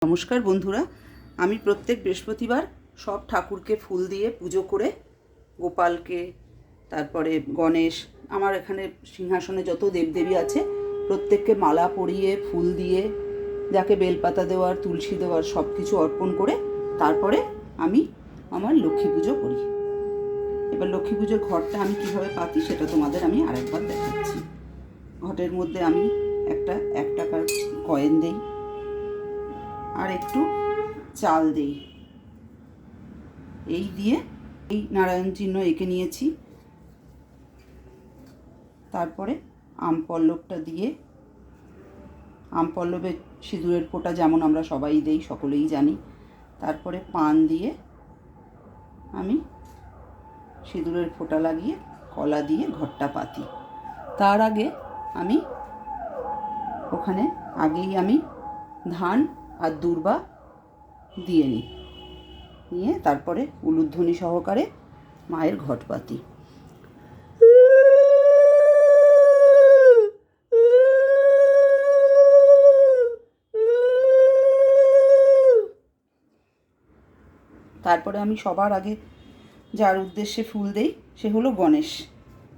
নমস্কার বন্ধুরা, আমি প্রত্যেক বৃহস্পতিবার সব ঠাকুরকে ফুল দিয়ে পুজো করে, গোপালকে, তারপরে গণেশ, আমার এখানে সিংহাসনে যত দেবদেবী আছে প্রত্যেককে মালা পরিয়ে ফুল দিয়ে, যাকে বেলপাতা দেওয়ার, তুলসী দেওয়ার সব কিছু অর্পণ করে তারপরে আমি আমার লক্ষ্মী পুজো করি। এবার লক্ষ্মী পুজোর ঘরটা আমি কীভাবে পাতি সেটা তোমাদের আমি আরেকবার দেখাচ্ছি। ঘটের মধ্যে আমি একটা 1 টাকার কয়েন দিই আর একটু চাল দিই। এই দিয়ে এই নারায়ণ চিহ্ন এঁকে নিয়েছি। তারপরে আম পল্লবটা দিয়ে, আম পল্লবে সিঁদুরের ফোঁটা যেমন আমরা সবাই দেই, সকলেই জানি। তারপরে পান দিয়ে আমি সিঁদুরের ফোঁটা লাগিয়ে কলা দিয়ে ঘরটা পাতি। তার আগে আমি ওখানে আমি ধান আর দূর্বা দিয়ে নিয়ে তারপরে উলুধ্বনি সহকারে মায়ের ঘট পাতি। তারপরে আমি সবার আগে যার উদ্দেশ্যে ফুল দেই সে হলো গণেশ।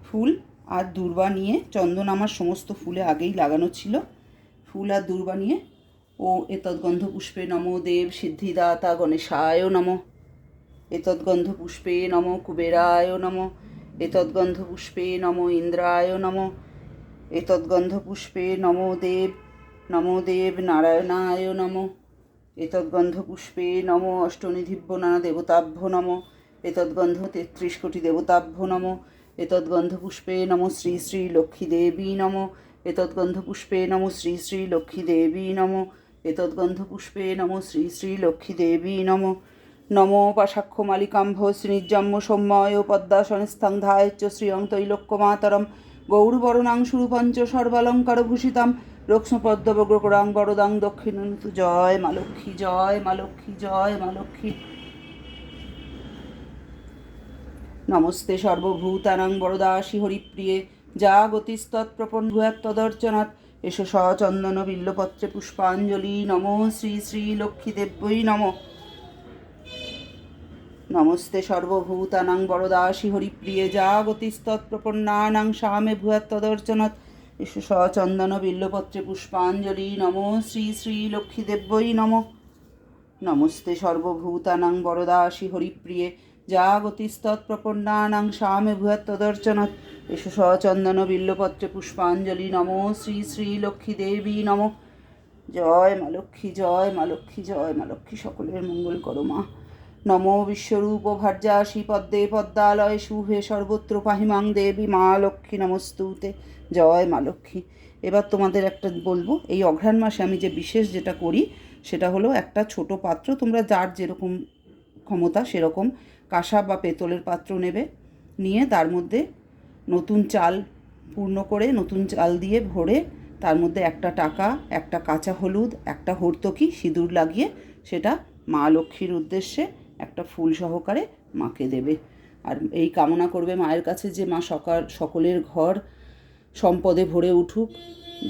ফুল আর দূর্বা নিয়ে, চন্দন আমার সমস্ত ফুলে আগেই লাগানো ছিল, ফুল আর দূর্বা নিয়ে ও এতদ্গন্ধ পুষ্পে নমো দেব সিদ্ধিদাতা গণেশায় নমঃ, এতদ্গন্ধ পুষ্পে নমো কুবেরায় নমঃ, এতদ্গন্ধ পুষ্পে নমো ইন্দ্রায় নমঃ, এতদ্গন্ধ পুষ্পে নমো দেব নারায়ণায় নমঃ, এতদ্গন্ধ পুষ্পে নমো অষ্টনিধিভ্য নানা দেবতাভ্য নমঃ, এতদ্গন্ধ 33 কোটি দেবতাভ্য নমঃ, এতদ্গন্ধ পুষ্পে নমো শ্রী শ্রী লক্ষ্মী দেবী নমঃ, এতদ্গন্ধ পুষ্পে নমো শ্রী শ্রী লক্ষ্মী দেবী নমঃ, এতদ্গন্ধ পুষ্পে নমো শ্রী শ্রী লক্ষ্মী দেবী নমঃ। নমো পাশাক্ষ মালিকাম্ভ শ্রীনির্জম্য সৌম্যয় পদ্মাসনস্থং ধায়চ্চ শ্রিয়ং তৈলোক্যমাতরম গৌরবরণাংশুরূপঞ্চ সর্বালঙ্কারভূষিতাম রক্ষ্মপদ্মবগ্রকরাং বরদাং দক্ষিণন্তু। জয় মা লক্ষ্মী, জয় মা লক্ষ্মী, জয় মা লক্ষ্মী। নমস্তে সর্বভূতানাং বরদাসি হরিপ্রিয়ে জাগতিস্তৎপ্রপন্ভূয়াৎ তদর্চনাৎ এষো সচন্দন বিল্লপত্রে পুষ্পাঞ্জলি। নমো শ্রী শ্রী লক্ষ্মীদেব্যৈ নমঃ। নমস্তে সর্বভূতানাং বরদাসি হরিপ্রিয়ে জাগতিস্তৎপ্রপন্নানাং সামে ভূয়াৎ তদর্চনাৎ এষো সচন্দন বিল্লপত্রে পুষ্পাঞ্জলি। নমো শ্রী শ্রী লক্ষ্মীদেব্যৈ নমঃ। নমস্তে সর্বভূতানাং বরদাসি হরিপ্রিয়ে জাগতিস্তৎপ্রপন্নানাং সামে ভূয়াৎ তদর্চনাৎ এষো সচন্দন বিল্লপত্রে পুষ্পাঞ্জলি। নমো শ্রী শ্রী লক্ষ্মী দেবী নমঃ। জয় মা লক্ষ্মী, জয় মা লক্ষ্মী, জয় মা লক্ষ্মী, সকলের মঙ্গল করো মা। নমো বিশ্বরূপ ভার্যাসি পদ্মে পদ্মালয়ে শুভে সর্বত্র পাহিমাং দেবী মা লক্ষ্মী নমস্তুতে। জয় মা লক্ষ্মী। এবার তোমাদের একটা বলবো, এই অঘ্রাণ মাসে আমি যে বিশেষ যেটা করি সেটা হলো একটা ছোট পাত্র, তোমরা যার যেরকম ক্ষমতা সেরকম কাঁসা বা পেতলের পাত্র নেবে, নিয়ে তার মধ্যে নতুন চাল পূর্ণ করে, নতুন চাল দিয়ে ভরে, তার মধ্যে 1 টাকা, 1 কাঁচা হলুদ, 1 হর্তকি সিঁদুর লাগিয়ে সেটা মা লক্ষ্মীর উদ্দেশ্যে একটা ফুল সহকারে মাকে দেবে। আর এই কামনা করবে মায়ের কাছে যে মা সকলের ঘর সম্পদে ভরে উঠুক।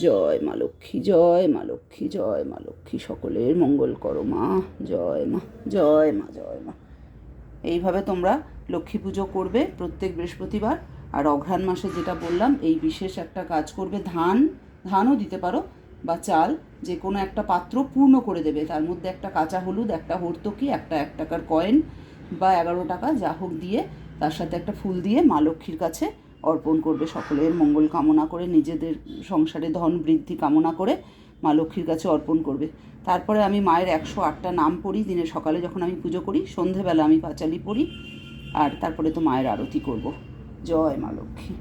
জয় মা লক্ষ্মী, জয় মা লক্ষ্মী, জয় মা লক্ষ্মী, সকলের মঙ্গল করো মা। জয় মা, জয় মা, জয় মা। এইভাবে তোমরা লক্ষ্মী পুজো করবে প্রত্যেক বৃহস্পতিবার। আর অঘ্রাণ মাসে যেটা বললাম, এই বিশেষ একটা কাজ করবে, ধানও দিতে পারো বা চাল, যে কোনো একটা পাত্র পূর্ণ করে দেবে, তার মধ্যে 1 কাঁচা হলুদ, 1 হর্তকি, 1 টাকার কয়েন বা 11 টাকা যা হোক দিয়ে, তার সাথে একটা ফুল দিয়ে মা লক্ষ্মীর কাছে অর্পণ করবে, সকলের মঙ্গল কামনা করে, নিজেদের সংসারে ধন বৃদ্ধি কামনা করে মা লক্ষ্মীর কাছে অর্পণ করবে। তারপরে আমি মায়ের 108টা নাম পড়ি দিনের সকালে যখন আমি পুজো করি, সন্ধেবেলা আমি পাঁচালি পড়ি, আর তারপরে তো মায়ের আরতি করব। জয় মা লক্ষ্মী।